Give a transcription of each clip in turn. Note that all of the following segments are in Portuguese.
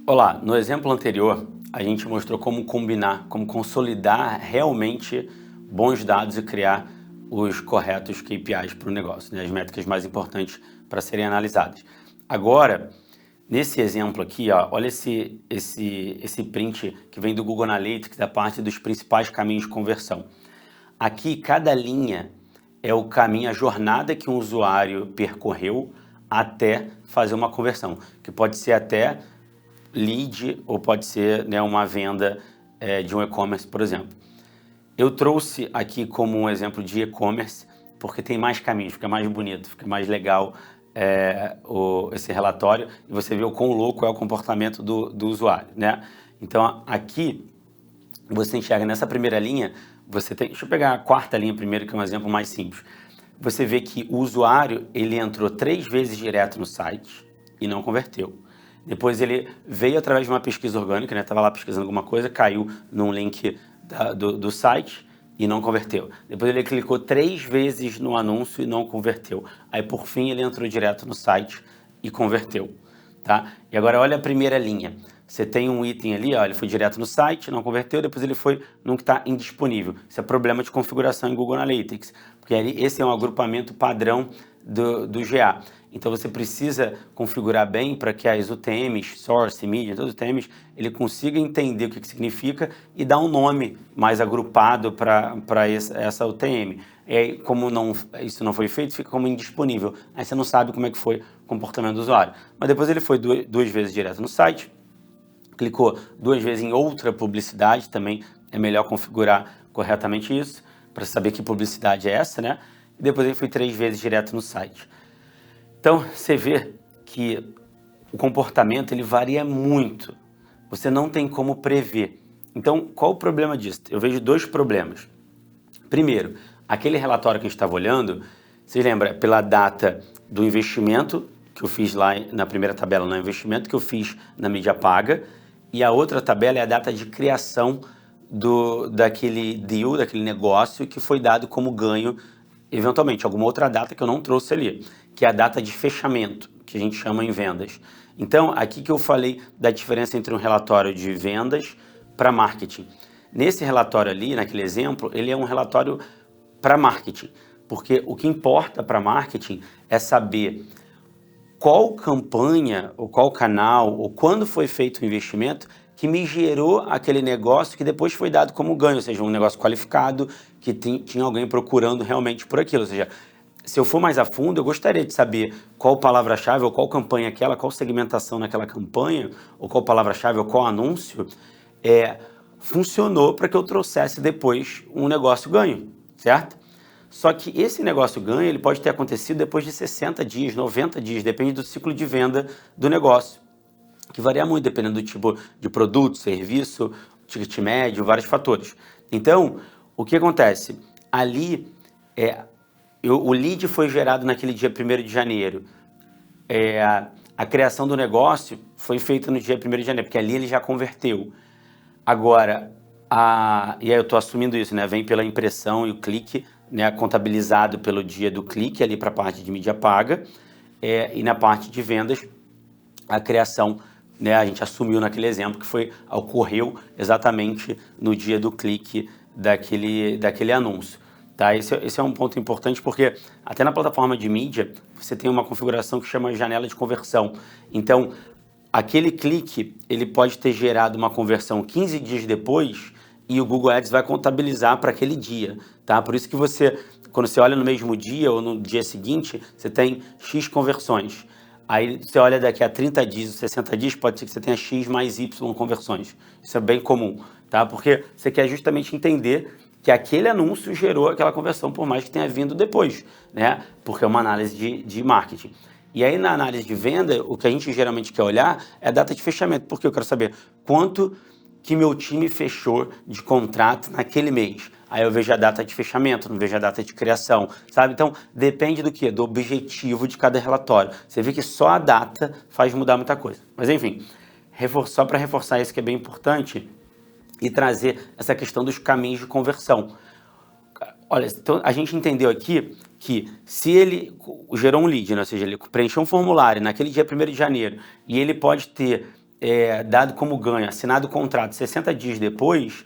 Olá, no exemplo anterior, a gente mostrou como combinar, como consolidar realmente bons dados e criar os corretos KPIs para o negócio, né? As métricas mais importantes para serem analisadas. Agora, nesse exemplo aqui, ó, olha esse print que vem do Google Analytics, da parte dos principais caminhos de conversão. Aqui, cada linha é o caminho, a jornada que um usuário percorreu até fazer uma conversão, que pode ser até lead ou pode ser, né, uma venda de um e-commerce, por exemplo. Eu trouxe aqui como um exemplo de e-commerce porque tem mais caminhos, fica mais bonito, fica mais legal esse relatório e você vê o quão louco é o comportamento do usuário, né? Então aqui você enxerga nessa primeira linha, você tem, deixa eu pegar a quarta linha primeiro, que é um exemplo mais simples. Você vê que o usuário, ele entrou 3 vezes direto no site e não converteu. Depois ele veio através de uma pesquisa orgânica, né? Estava lá pesquisando alguma coisa, caiu num link do site e não converteu. Depois ele clicou 3 vezes no anúncio e não converteu. Aí por fim ele entrou direto no site e converteu, tá? E agora olha a primeira linha. Você tem um item ali, ó, ele foi direto no site, não converteu, depois ele foi num que está indisponível. Isso é problema de configuração em Google Analytics, porque ali, esse é um agrupamento padrão do GA. Então você precisa configurar bem para que as UTMs, Source, Media, todos os UTMs, ele consiga entender o que significa e dar um nome mais agrupado para essa UTM. E aí, como isso não foi feito, fica como indisponível. Aí você não sabe como é que foi o comportamento do usuário. Mas depois ele foi duas vezes direto no site, clicou 2 vezes em outra publicidade, também é melhor configurar corretamente isso, para saber que publicidade é essa, né? E depois ele foi 3 vezes direto no site. Então, você vê que o comportamento ele varia muito. Você não tem como prever. Então, qual o problema disso? Eu vejo 2 problemas. Primeiro, aquele relatório que a gente estava olhando, vocês lembram, pela data do investimento que eu fiz lá na primeira tabela, no investimento que eu fiz na mídia paga, e a outra tabela é a data de criação daquele deal, daquele negócio que foi dado como ganho, eventualmente, alguma outra data que eu não trouxe ali, que é a data de fechamento, que a gente chama em vendas. Então, aqui que eu falei da diferença entre um relatório de vendas para marketing. Nesse relatório ali, naquele exemplo, ele é um relatório para marketing, porque o que importa para marketing é saber qual campanha, ou qual canal, ou quando foi feito o investimento que me gerou aquele negócio que depois foi dado como ganho, ou seja, um negócio qualificado, que tinha alguém procurando realmente por aquilo. Ou seja, se eu for mais a fundo, eu gostaria de saber qual palavra-chave, ou qual campanha aquela, qual segmentação naquela campanha, ou qual palavra-chave, ou qual anúncio funcionou para que eu trouxesse depois um negócio ganho, certo? Só que esse negócio ganho, ele pode ter acontecido depois de 60 dias, 90 dias, depende do ciclo de venda do negócio, que varia muito dependendo do tipo de produto, serviço, ticket médio, vários fatores. Então, o que acontece? Ali, o lead foi gerado naquele dia 1º de janeiro. A criação do negócio foi feita no dia 1º de janeiro, porque ali ele já converteu. Agora, e aí eu estou assumindo isso, né? Vem pela impressão e o clique, né? Contabilizado pelo dia do clique ali para a parte de mídia paga, e na parte de vendas, a criação, né? A gente assumiu naquele exemplo que ocorreu exatamente no dia do clique daquele anúncio. Tá? Esse é um ponto importante porque até na plataforma de mídia você tem uma configuração que chama janela de conversão. Então, aquele clique, ele pode ter gerado uma conversão 15 dias depois e o Google Ads vai contabilizar para aquele dia, tá? Por isso que quando você olha no mesmo dia ou no dia seguinte, você tem X conversões. Aí você olha daqui a 30 dias, 60 dias, pode ser que você tenha X mais Y conversões. Isso é bem comum, tá? Porque você quer justamente entender que aquele anúncio gerou aquela conversão, por mais que tenha vindo depois, né? Porque é uma análise de marketing. E aí, na análise de venda, o que a gente geralmente quer olhar é a data de fechamento, porque eu quero saber quanto que meu time fechou de contrato naquele mês. Aí eu vejo a data de fechamento, não vejo a data de criação, sabe? Então, depende do quê? Do objetivo de cada relatório. Você vê que só a data faz mudar muita coisa. Mas, enfim, só para reforçar isso que é bem importante e trazer essa questão dos caminhos de conversão. Olha, então a gente entendeu aqui que se ele gerou um lead, né? Ou seja, ele preencheu um formulário naquele dia 1º de janeiro e ele pode ter dado como ganho, assinado o contrato 60 dias depois,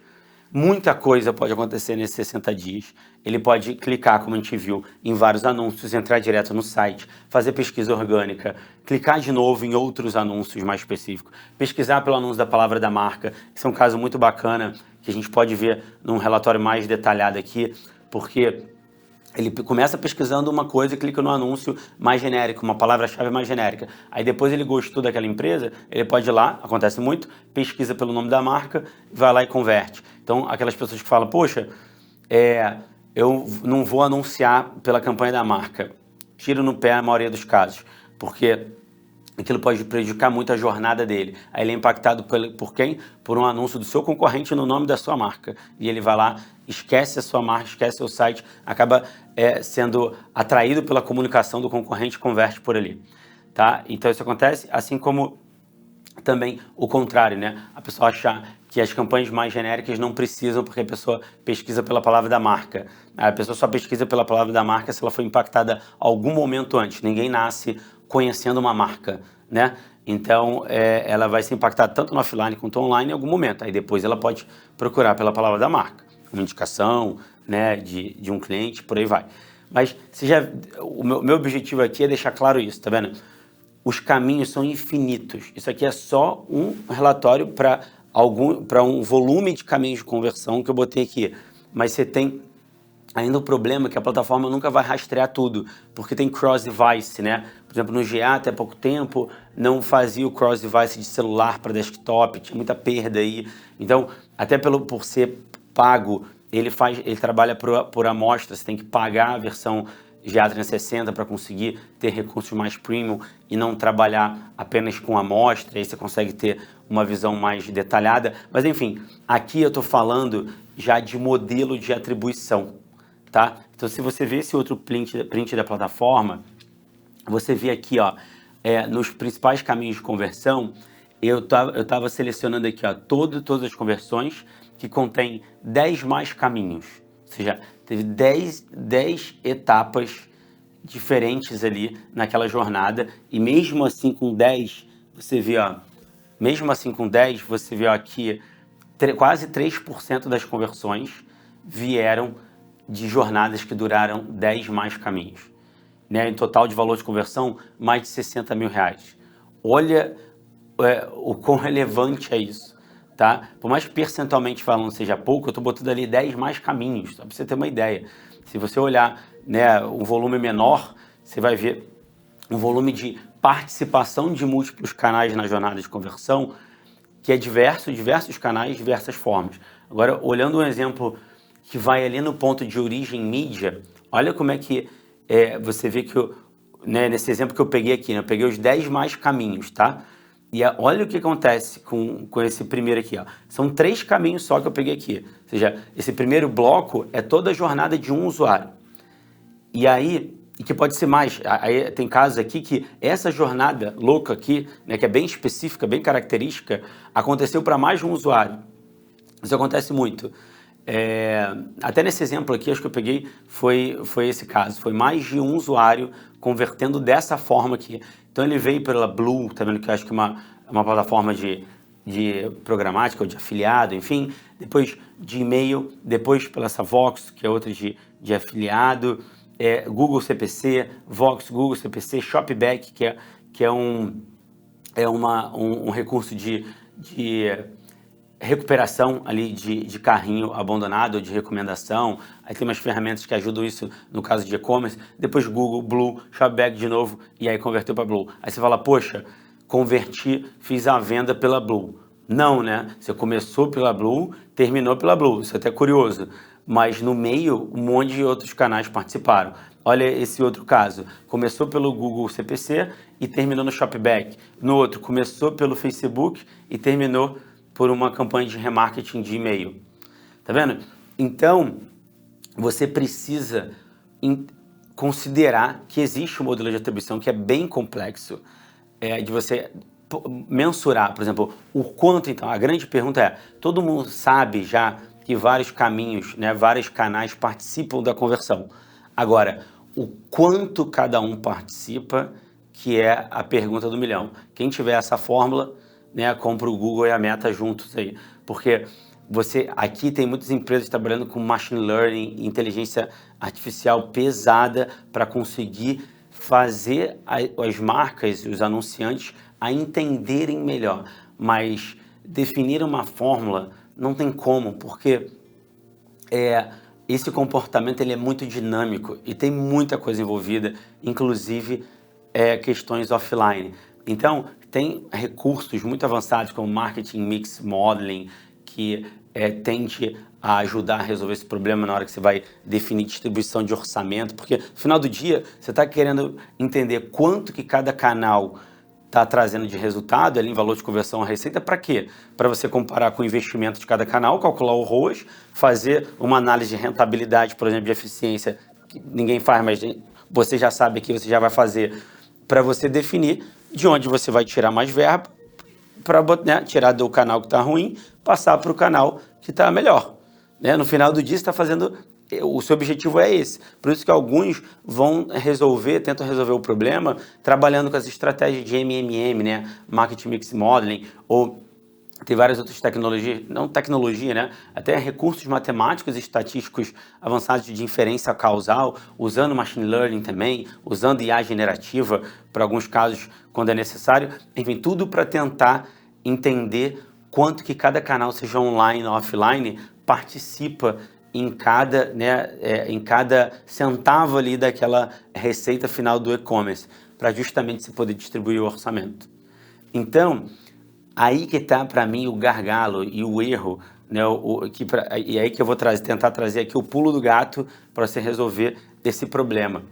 muita coisa pode acontecer nesses 60 dias. Ele pode clicar, como a gente viu, em vários anúncios, entrar direto no site, fazer pesquisa orgânica, clicar de novo em outros anúncios mais específicos, pesquisar pelo anúncio da palavra da marca. Esse é um caso muito bacana que a gente pode ver num relatório mais detalhado aqui, porque ele começa pesquisando uma coisa e clica no anúncio mais genérico, uma palavra-chave mais genérica. Aí depois ele gostou daquela empresa, ele pode ir lá, acontece muito, pesquisa pelo nome da marca, vai lá e converte. Então, aquelas pessoas que falam, poxa, eu não vou anunciar pela campanha da marca. Tiro no pé a maioria dos casos, porque aquilo pode prejudicar muito a jornada dele. Aí ele é impactado por quem? Por um anúncio do seu concorrente no nome da sua marca. E ele vai lá, esquece a sua marca, esquece seu site, acaba sendo atraído pela comunicação do concorrente e converte por ali. Tá? Então isso acontece, assim como também o contrário, né? A pessoa achar que as campanhas mais genéricas não precisam porque a pessoa pesquisa pela palavra da marca. A pessoa só pesquisa pela palavra da marca se ela foi impactada algum momento antes. Ninguém nasce conhecendo uma marca, né? Então, ela vai ser impactada tanto no offline quanto online em algum momento. Aí depois ela pode procurar pela palavra da marca, uma indicação, né, de um cliente, por aí vai. Mas o meu objetivo aqui é deixar claro isso, tá vendo? Os caminhos são infinitos. Isso aqui é só um relatório para um volume de caminhos de conversão que eu botei aqui. Mas você tem ainda o problema que a plataforma nunca vai rastrear tudo, porque tem cross-device, né? Por exemplo, no GA, até pouco tempo, não fazia o cross-device de celular para desktop, tinha muita perda aí. Então, até por ser pago, ele trabalha por amostra, você tem que pagar a versão GA 360 para conseguir ter recursos mais premium e não trabalhar apenas com amostra, aí você consegue ter uma visão mais detalhada. Mas enfim, aqui eu estou falando já de modelo de atribuição, tá? Então se você vê esse outro print da plataforma, você vê aqui, ó, nos principais caminhos de conversão, eu tava selecionando aqui, ó, todas as conversões que contém 10 mais caminhos. Ou seja, teve 10 etapas diferentes ali naquela jornada. E mesmo assim com 10, você vê, ó, aqui quase 3% das conversões vieram de jornadas que duraram 10 mais caminhos. Né? Em total de valor de conversão, mais de 60 mil reais. Olha o quão relevante é isso. Tá? Por mais que percentualmente falando seja pouco, eu estou botando ali 10 mais caminhos, só para você ter uma ideia. Se você olhar, né, um volume menor, você vai ver um volume de participação de múltiplos canais na jornada de conversão, que é diversos canais, diversas formas. Agora, olhando um exemplo que vai ali no ponto de origem mídia, olha como é que você vê que, nesse exemplo que eu peguei aqui, né, eu peguei os 10 mais caminhos, tá? E olha o que acontece com esse primeiro aqui, ó. São 3 caminhos só que eu peguei aqui. Ou seja, esse primeiro bloco é toda a jornada de um usuário. E aí, e que pode ser mais, aí tem casos aqui que essa jornada louca aqui, né, que é bem específica, bem característica, aconteceu para mais de um usuário. Isso acontece muito. Até nesse exemplo aqui, acho que eu peguei, foi esse caso. Foi mais de um usuário convertendo dessa forma aqui. Então ele veio pela Blue, tá vendo que eu acho que é uma plataforma de programática ou de afiliado, enfim. Depois de e-mail, depois pela essa Vox, que é outra de afiliado, Google CPC, Vox, Google CPC, Shopback, que é um recurso de recuperação ali de carrinho abandonado ou de recomendação. Aí tem umas ferramentas que ajudam isso no caso de e-commerce. Depois Google, Blue, Shopback de novo e aí converteu para Blue. Aí você fala, poxa, converti, fiz a venda pela Blue. Não, né? Você começou pela Blue, terminou pela Blue. Isso é até curioso. Mas no meio, um monte de outros canais participaram. Olha esse outro caso. Começou pelo Google CPC e terminou no Shopback. No outro, começou pelo Facebook e terminou por uma campanha de remarketing de e-mail. Tá vendo? Então, você precisa considerar que existe um modelo de atribuição que é bem complexo, de você mensurar, por exemplo, o quanto, então, a grande pergunta é, todo mundo sabe já que vários caminhos, né, vários canais participam da conversão. Agora, o quanto cada um participa, que é a pergunta do milhão. Quem tiver essa fórmula né, compra o Google e a Meta juntos aí, porque aqui tem muitas empresas trabalhando com machine learning, inteligência artificial pesada para conseguir fazer as marcas, os anunciantes a entenderem melhor, mas definir uma fórmula não tem como, porque esse comportamento ele é muito dinâmico e tem muita coisa envolvida, inclusive questões offline. Então, tem recursos muito avançados como Marketing Mix Modeling, que tende a ajudar a resolver esse problema na hora que você vai definir distribuição de orçamento, porque no final do dia você está querendo entender quanto que cada canal está trazendo de resultado, ali em valor de conversão a receita, para quê? Para você comparar com o investimento de cada canal, calcular o ROAS, fazer uma análise de rentabilidade, por exemplo, de eficiência, que ninguém faz, mas você já sabe que você já vai fazer, para você definir de onde você vai tirar mais verba, para tirar do canal que está ruim, passar para o canal que está melhor. Né? No final do dia, você está fazendo... O seu objetivo é esse. Por isso que alguns tentam resolver o problema trabalhando com as estratégias de MMM, né? Marketing Mix Modeling, ou tem várias outras tecnologias, não tecnologia, né? Até recursos matemáticos e estatísticos avançados de inferência causal, usando machine learning também, usando IA generativa para alguns casos quando é necessário. Enfim, tudo para tentar entender quanto que cada canal, seja online ou offline, participa em cada centavo ali daquela receita final do e-commerce, para justamente se poder distribuir o orçamento. Então, aí que está para mim o gargalo e o erro, né? E aí que eu vou tentar trazer aqui o pulo do gato para você resolver esse problema.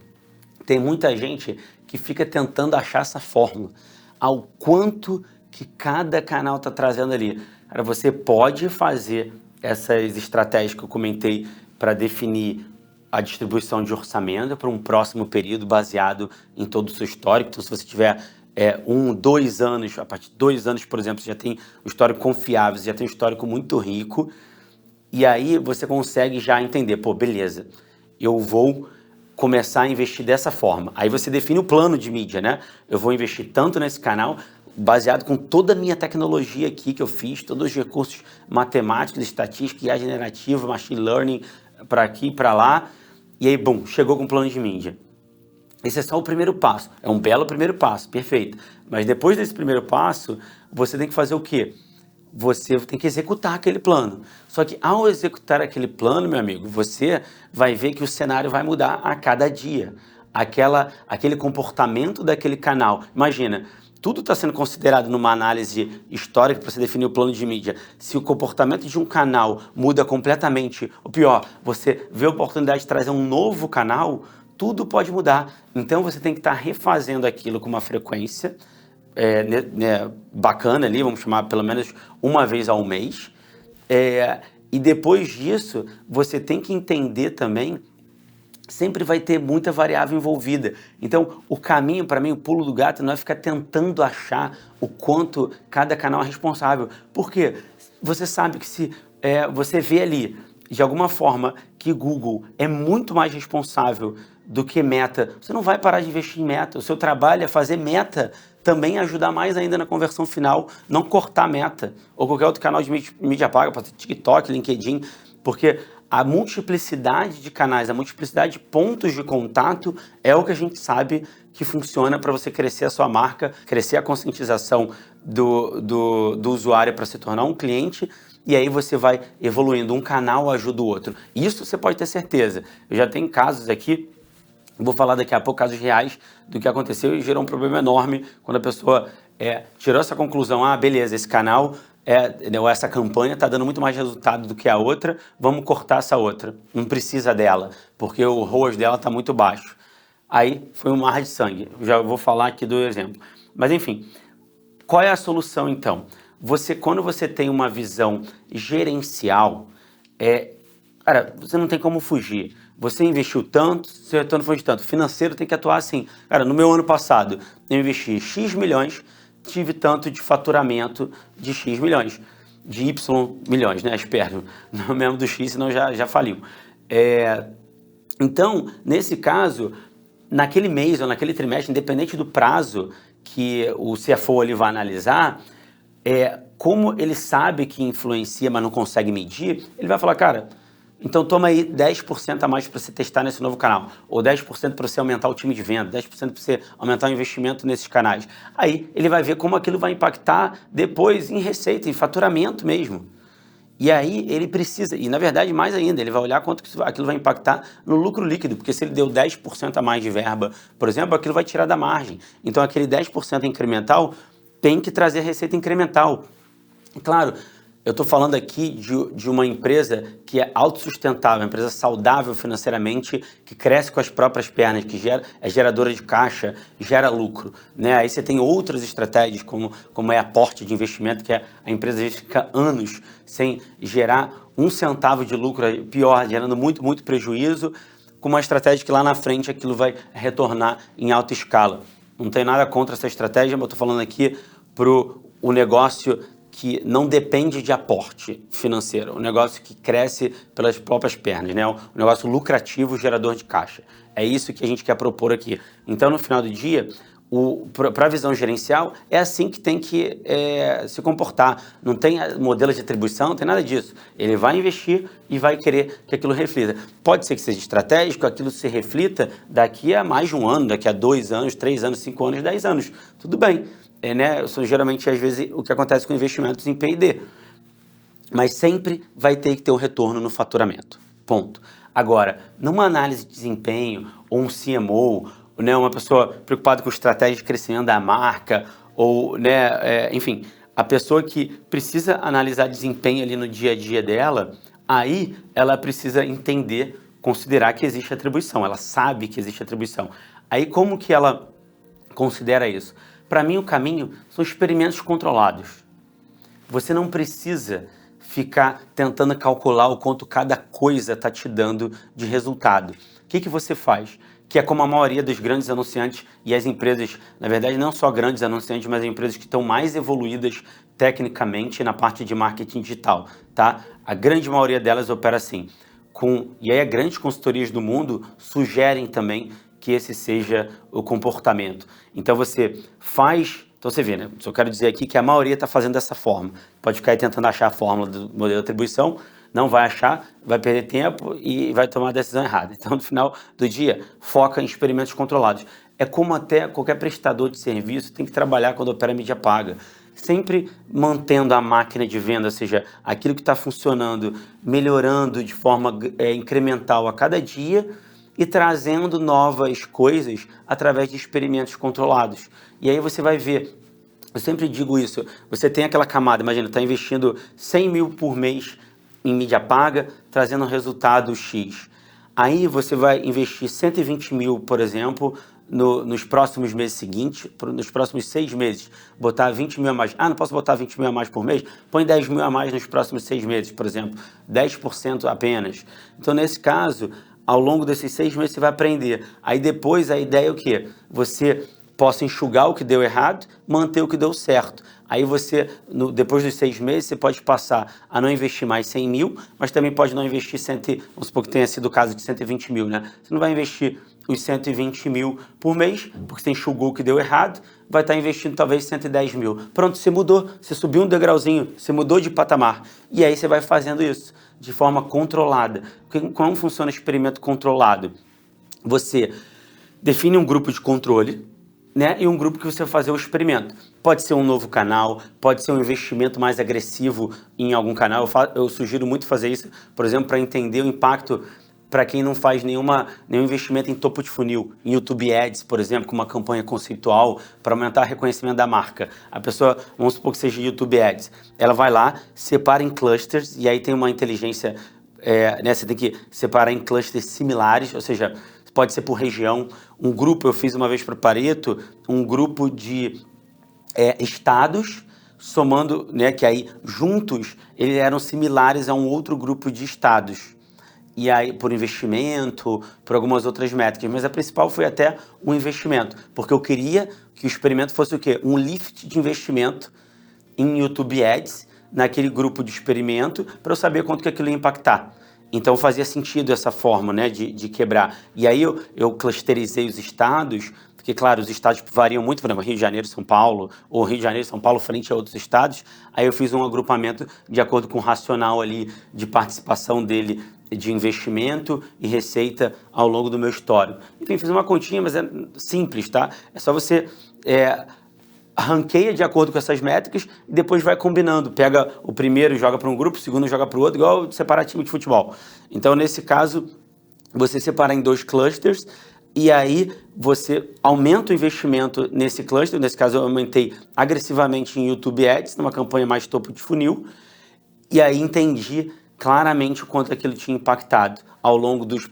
Tem muita gente que fica tentando achar essa fórmula, ao quanto que cada canal está trazendo ali. Cara, você pode fazer essas estratégias que eu comentei para definir a distribuição de orçamento para um próximo período baseado em todo o seu histórico. Então, se você tiver 2 anos, a partir de 2 anos, por exemplo, você já tem um histórico confiável, você já tem um histórico muito rico, e aí você consegue já entender, pô, beleza, eu vou começar a investir dessa forma. Aí você define o plano de mídia, né? Eu vou investir tanto nesse canal, baseado com toda a minha tecnologia aqui que eu fiz, todos os recursos matemáticos, estatística, IA generativa, machine learning, para aqui e para lá, e aí, bum, chegou com o plano de mídia. Esse é só o primeiro passo, é um belo primeiro passo, perfeito. Mas depois desse primeiro passo, você tem que fazer o quê? Você tem que executar aquele plano. Só que ao executar aquele plano, meu amigo, você vai ver que o cenário vai mudar a cada dia. Aquele comportamento daquele canal. Imagina, tudo está sendo considerado numa análise histórica para você definir o plano de mídia. Se o comportamento de um canal muda completamente, ou pior, você vê a oportunidade de trazer um novo canal, tudo pode mudar. Então você tem que estar refazendo aquilo com uma frequência bacana ali, vamos chamar pelo menos uma vez ao mês. E depois disso, você tem que entender também, sempre vai ter muita variável envolvida. Então, o caminho, para mim, o pulo do gato não é ficar tentando achar o quanto cada canal é responsável. Por quê? Você sabe que se você vê ali, de alguma forma, que Google é muito mais responsável do que Meta, você não vai parar de investir em Meta. O seu trabalho é fazer Meta também ajudar mais ainda na conversão final, não cortar Meta ou qualquer outro canal de mídia paga, pode ser TikTok, LinkedIn, porque a multiplicidade de canais, a multiplicidade de pontos de contato é o que a gente sabe que funciona para você crescer a sua marca, crescer a conscientização do usuário para se tornar um cliente, e aí você vai evoluindo, um canal ajuda o outro. Isso você pode ter certeza. Eu já tenho casos aqui, vou falar daqui a pouco, casos reais do que aconteceu e gerou um problema enorme quando a pessoa tirou essa conclusão, beleza, esse canal, essa campanha está dando muito mais resultado do que a outra, vamos cortar essa outra, não precisa dela, porque o ROAS dela está muito baixo. Aí foi um mar de sangue, já vou falar aqui do exemplo. Mas enfim, qual é a solução então? Quando você tem uma visão gerencial, cara, você não tem como fugir. Você investiu tanto, seu retorno foi de tanto. O financeiro tem que atuar assim. Cara, no meu ano passado, eu investi X milhões, tive tanto de faturamento de X milhões. De Y milhões, né? Espero. Não mesmo do X, senão já faliu. Então, nesse caso, naquele mês ou naquele trimestre, independente do prazo que o CFO ali vai analisar, como ele sabe que influencia, mas não consegue medir, ele vai falar, cara, então toma aí 10% a mais para você testar nesse novo canal, ou 10% para você aumentar o time de venda, 10% para você aumentar o investimento nesses canais. Aí ele vai ver como aquilo vai impactar depois em receita, em faturamento mesmo. E aí ele precisa, e na verdade mais ainda, ele vai olhar quanto que aquilo vai impactar no lucro líquido, porque se ele deu 10% a mais de verba, por exemplo, aquilo vai tirar da margem. Então aquele 10% incremental tem que trazer receita incremental. Claro, eu estou falando aqui de uma empresa que é autossustentável, uma empresa saudável financeiramente, que cresce com as próprias pernas, que é geradora de caixa, gera lucro, né? Aí você tem outras estratégias, como é aporte de investimento, que a empresa às vezes fica anos sem gerar um centavo de lucro, pior, gerando muito, muito prejuízo, com uma estratégia que lá na frente aquilo vai retornar em alta escala. Não tem nada contra essa estratégia, mas eu estou falando aqui para o negócio que não depende de aporte financeiro, um negócio que cresce pelas próprias pernas, né? Um negócio lucrativo, gerador de caixa. É isso que a gente quer propor aqui. Então, no final do dia, para a visão gerencial, é assim que tem que se comportar. Não tem modelo de atribuição, não tem nada disso. Ele vai investir e vai querer que aquilo reflita. Pode ser que seja estratégico, aquilo se reflita daqui a mais de um ano, daqui a 2 anos, 3 anos, 5 anos, 10 anos. Tudo bem. Né? Geralmente, às vezes, o que acontece com investimentos em P&D. Mas sempre vai ter que ter um retorno no faturamento. Ponto. Agora, numa análise de desempenho, ou um CMO, né, uma pessoa preocupada com estratégia de crescimento da marca, ou, né, enfim, a pessoa que precisa analisar desempenho ali no dia a dia dela, aí ela precisa entender, considerar que existe atribuição, ela sabe que existe atribuição. Aí como que ela considera isso? Para mim, o caminho são experimentos controlados. Você não precisa ficar tentando calcular o quanto cada coisa está te dando de resultado. O que você faz? Que é como a maioria dos grandes anunciantes e as empresas, na verdade, não só grandes anunciantes, mas as empresas que estão mais evoluídas tecnicamente na parte de marketing digital, tá? A grande maioria delas opera assim. E aí, as grandes consultorias do mundo sugerem também que esse seja o comportamento. Então você faz, então você vê, né? Só quero dizer aqui que a maioria está fazendo dessa forma. Pode ficar aí tentando achar a fórmula do modelo de atribuição, não vai achar, vai perder tempo e vai tomar a decisão errada. Então, no final do dia, foca em experimentos controlados. É como até qualquer prestador de serviço tem que trabalhar quando opera mídia paga. Sempre mantendo a máquina de venda, ou seja, aquilo que está funcionando, melhorando de forma incremental a cada dia, e trazendo novas coisas através de experimentos controlados. E aí você vai ver, eu sempre digo isso, você tem aquela camada, imagina, está investindo 100 mil por mês em mídia paga, trazendo um resultado X. Aí você vai investir 120 mil, por exemplo, nos próximos meses seguintes, nos próximos 6 meses, botar 20 mil a mais. Ah, não posso botar 20 mil a mais por mês? Põe 10 mil a mais nos próximos 6 meses, por exemplo, 10% apenas. Então, nesse caso, ao longo desses 6 meses você vai aprender. Aí depois a ideia é o quê? Você possa enxugar o que deu errado, manter o que deu certo. Aí você, depois dos 6 meses, você pode passar a não investir mais 100 mil, mas também pode não investir, vamos supor que tenha sido o caso de 120 mil, né? Você não vai investir os 120 mil por mês, porque você enxugou o que deu errado, vai estar investindo talvez 110 mil. Pronto, você mudou, você subiu um degrauzinho, você mudou de patamar. E aí você vai fazendo isso de forma controlada. Como funciona o experimento controlado? Você define um grupo de controle, né, e um grupo que você vai fazer o experimento. Pode ser um novo canal, pode ser um investimento mais agressivo em algum canal. Eu sugiro muito fazer isso, por exemplo, para entender o impacto para quem não faz nenhum investimento em topo de funil, em YouTube Ads, por exemplo, com uma campanha conceitual para aumentar o reconhecimento da marca. A pessoa, vamos supor que seja YouTube Ads, ela vai lá, separa em clusters, e aí tem uma inteligência, né, você tem que separar em clusters similares, ou seja, pode ser por região. Um grupo, eu fiz uma vez para o Pareto, um grupo de estados, somando, né, que aí juntos eles eram similares a um outro grupo de estados. E aí, por investimento, por algumas outras métricas. Mas a principal foi até o investimento, porque eu queria que o experimento fosse o quê? Um lift de investimento em YouTube Ads, naquele grupo de experimento, para eu saber quanto que aquilo ia impactar. Então fazia sentido essa forma, né, de quebrar. E aí eu clusterizei os estados, porque, claro, os estados variam muito, por exemplo, Rio de Janeiro e São Paulo, ou Rio de Janeiro e São Paulo frente a outros estados, aí eu fiz um agrupamento de acordo com o racional ali de participação dele de investimento e receita ao longo do meu histórico. Enfim, fiz uma continha, mas é simples, tá? É só você ranqueia de acordo com essas métricas e depois vai combinando. Pega o primeiro e joga para um grupo, o segundo joga para o outro, igual separar time de futebol. Então, nesse caso, você separa em 2 clusters e aí você aumenta o investimento nesse cluster. Nesse caso, eu aumentei agressivamente em YouTube Ads, numa campanha mais topo de funil, e aí entendi claramente o quanto aquilo tinha impactado ao longo dos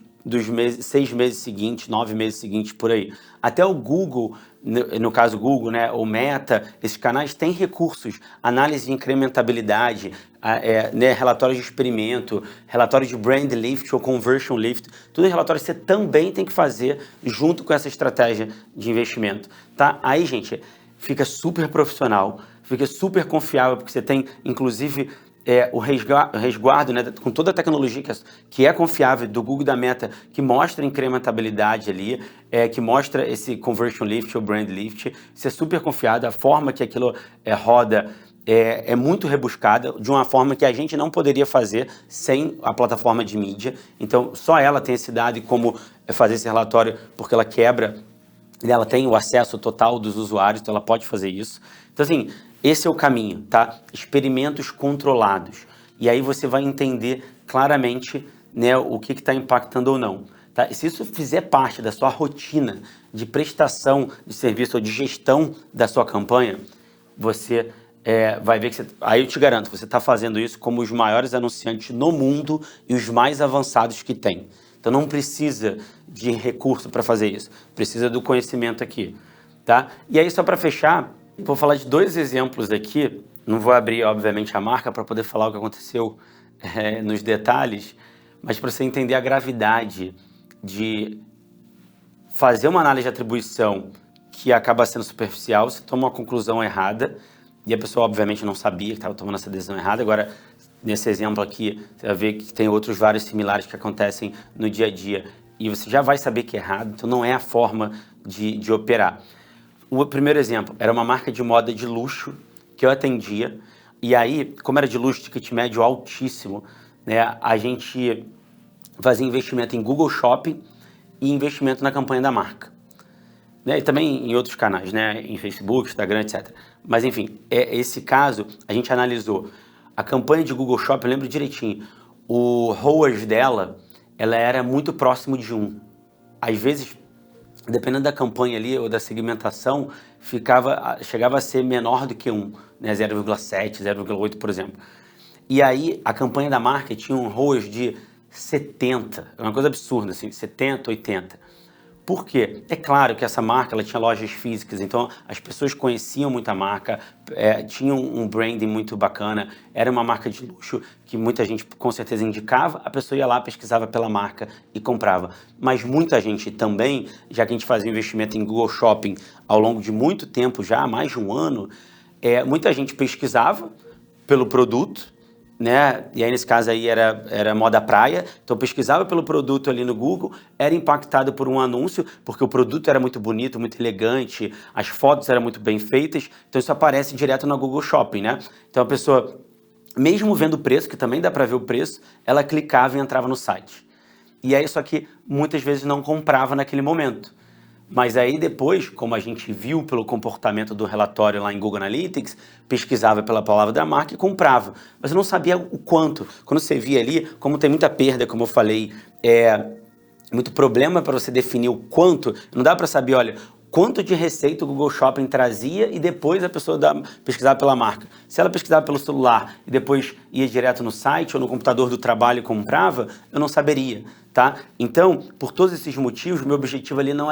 6 meses seguintes, 9 meses seguintes, por aí. Até o Google, no caso Google, né, ou Meta, esses canais têm recursos, análise de incrementabilidade, né, relatórios de experimento, relatórios de brand lift ou conversion lift, tudo relatório que você também tem que fazer junto com essa estratégia de investimento, tá? Aí, gente, fica super profissional, fica super confiável, porque você tem, inclusive, o resguardo, né, com toda a tecnologia que é confiável do Google e da Meta, que mostra incrementabilidade ali, que mostra esse conversion lift ou brand lift. Isso é super confiado, a forma que aquilo roda é muito rebuscada, de uma forma que a gente não poderia fazer sem a plataforma de mídia. Então, só ela tem esse dado e como fazer esse relatório, porque ela quebra, ela tem o acesso total dos usuários, então ela pode fazer isso. Então, assim, esse é o caminho, tá? Experimentos controlados. E aí você vai entender claramente, né, o que está impactando ou não. Tá? E se isso fizer parte da sua rotina de prestação de serviço ou de gestão da sua campanha, você vai ver que aí eu te garanto, você está fazendo isso como os maiores anunciantes no mundo e os mais avançados que tem. Então não precisa de recurso para fazer isso, precisa do conhecimento aqui, tá? E aí, só para fechar, vou falar de 2 exemplos aqui. Não vou abrir, obviamente, a marca para poder falar o que aconteceu nos detalhes, mas para você entender a gravidade de fazer uma análise de atribuição que acaba sendo superficial, você toma uma conclusão errada e a pessoa, obviamente, não sabia que estava tomando essa decisão errada. Agora, nesse exemplo aqui, você vai ver que tem outros vários similares que acontecem no dia a dia e você já vai saber que é errado, então não é a forma de operar. O primeiro exemplo era uma marca de moda de luxo que eu atendia, e aí, como era de luxo, ticket médio altíssimo, né, a gente fazia investimento em Google Shopping e investimento na campanha da marca, né, e também em outros canais, né, em Facebook, Instagram, etc. Mas enfim, esse caso, a gente analisou a campanha de Google Shopping, eu lembro direitinho, o ROAS dela, ela era muito próximo de 1. Às vezes, dependendo da campanha ali ou da segmentação, chegava a ser menor do que 1, né? 0,7, 0,8, por exemplo. E aí, a campanha da marca tinha um ROAS de 70, uma coisa absurda, assim, 70, 80. Por quê? É claro que essa marca ela tinha lojas físicas, então as pessoas conheciam muito a marca, tinham um branding muito bacana, era uma marca de luxo que muita gente com certeza indicava, a pessoa ia lá, pesquisava pela marca e comprava. Mas muita gente também, já que a gente fazia investimento em Google Shopping ao longo de muito tempo já, há mais de um ano, muita gente pesquisava pelo produto, né? E aí nesse caso aí era moda praia, então pesquisava pelo produto ali no Google, era impactado por um anúncio, porque o produto era muito bonito, muito elegante, as fotos eram muito bem feitas, então isso aparece direto na Google Shopping, né? Então a pessoa, mesmo vendo o preço, que também dá para ver o preço, ela clicava e entrava no site. E aí só que muitas vezes não comprava naquele momento. Mas aí depois, como a gente viu pelo comportamento do relatório lá em Google Analytics, pesquisava pela palavra da marca e comprava. Mas eu não sabia o quanto. Quando você via ali, como tem muita perda, como eu falei, muito problema para você definir o quanto, não dá para saber, olha, quanto de receita o Google Shopping trazia e depois a pessoa pesquisava pela marca. Se ela pesquisava pelo celular e depois ia direto no site ou no computador do trabalho e comprava, eu não saberia, tá? Então, por todos esses motivos, meu objetivo ali não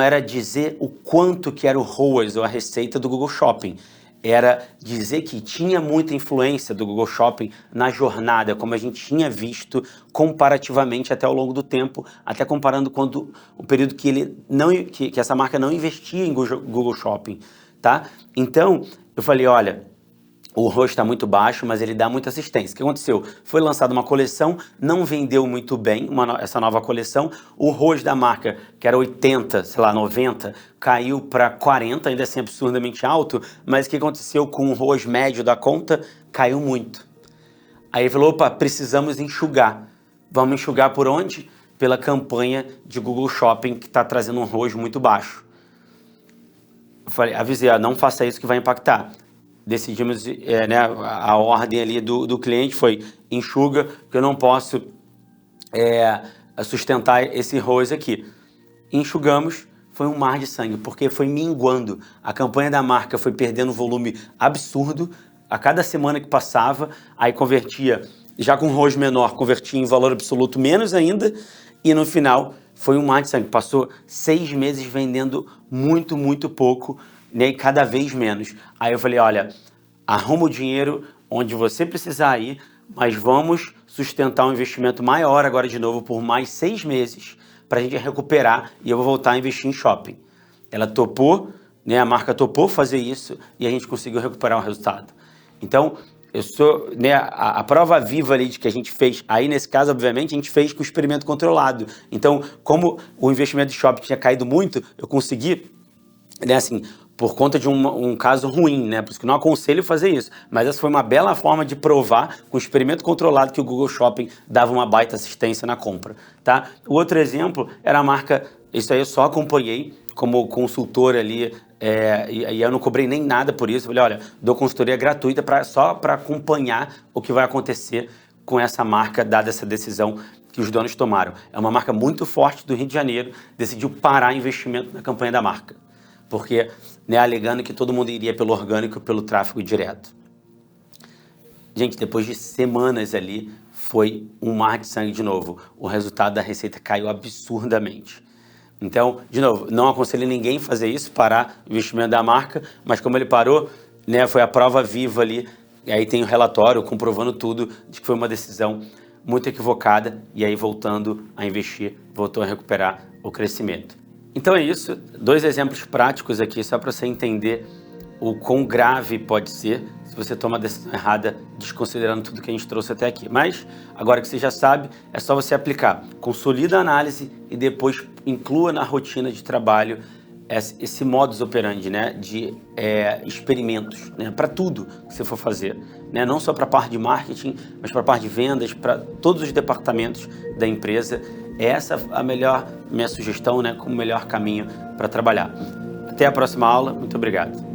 era dizer o quanto que era o ROAS ou a receita do Google Shopping, era dizer que tinha muita influência do Google Shopping na jornada, como a gente tinha visto comparativamente até ao longo do tempo, até comparando o período que essa marca não investia em Google Shopping, tá? Então, eu falei, olha, o ROAS está muito baixo, mas ele dá muita assistência. O que aconteceu? Foi lançada uma coleção, não vendeu muito bem essa nova coleção. O ROAS da marca, que era 80, sei lá, 90, caiu para 40, ainda assim absurdamente alto, mas o que aconteceu com o ROAS médio da conta? Caiu muito. Aí ele falou, opa, precisamos enxugar. Vamos enxugar por onde? Pela campanha de Google Shopping, que está trazendo um ROAS muito baixo. Eu falei, avisei, não faça isso que vai impactar. Decidimos, né, a ordem ali do cliente foi enxuga, que eu não posso sustentar esse ROAS aqui. Enxugamos, foi um mar de sangue, porque foi minguando. A campanha da marca foi perdendo volume absurdo, a cada semana que passava, aí convertia, já com ROAS menor, convertia em valor absoluto menos ainda, e no final foi um mar de sangue. Passou 6 meses vendendo muito, muito pouco, né, e cada vez menos. Aí eu falei, olha, arruma o dinheiro onde você precisar ir, mas vamos sustentar um investimento maior agora de novo por mais 6 meses para a gente recuperar e eu vou voltar a investir em shopping. Ela topou, né, a marca topou fazer isso e a gente conseguiu recuperar o resultado. Então, eu sou, né, a prova viva ali de que a gente fez, aí nesse caso, obviamente, a gente fez com experimento controlado. Então, como o investimento de shopping tinha caído muito, eu consegui, né, assim, por conta de um caso ruim, né? Por isso que não aconselho fazer isso. Mas essa foi uma bela forma de provar com experimento controlado que o Google Shopping dava uma baita assistência na compra, tá? O outro exemplo era a marca, isso aí eu só acompanhei como consultor ali, e eu não cobrei nem nada por isso. Eu falei, olha, dou consultoria gratuita só para acompanhar o que vai acontecer com essa marca, dada essa decisão que os donos tomaram. É uma marca muito forte do Rio de Janeiro, decidiu parar investimento na campanha da marca. Porque, né, alegando que todo mundo iria pelo orgânico, pelo tráfego direto. Gente, depois de semanas ali, foi um mar de sangue de novo. O resultado da receita caiu absurdamente. Então, de novo, não aconselho ninguém fazer isso, parar o investimento da marca, mas como ele parou, né, foi a prova viva ali, e aí tem o relatório comprovando tudo, de que foi uma decisão muito equivocada, e aí voltando a investir, voltou a recuperar o crescimento. Então é isso, 2 exemplos práticos aqui, só para você entender o quão grave pode ser se você toma a decisão errada, desconsiderando tudo que a gente trouxe até aqui. Mas, agora que você já sabe, é só você aplicar. Consolida a análise e depois inclua na rotina de trabalho esse modus operandi, né, de experimentos, né, para tudo que você for fazer. Né, não só para a parte de marketing, mas para a parte de vendas, para todos os departamentos da empresa. Essa é a minha sugestão, né, como melhor caminho para trabalhar. Até a próxima aula. Muito obrigado.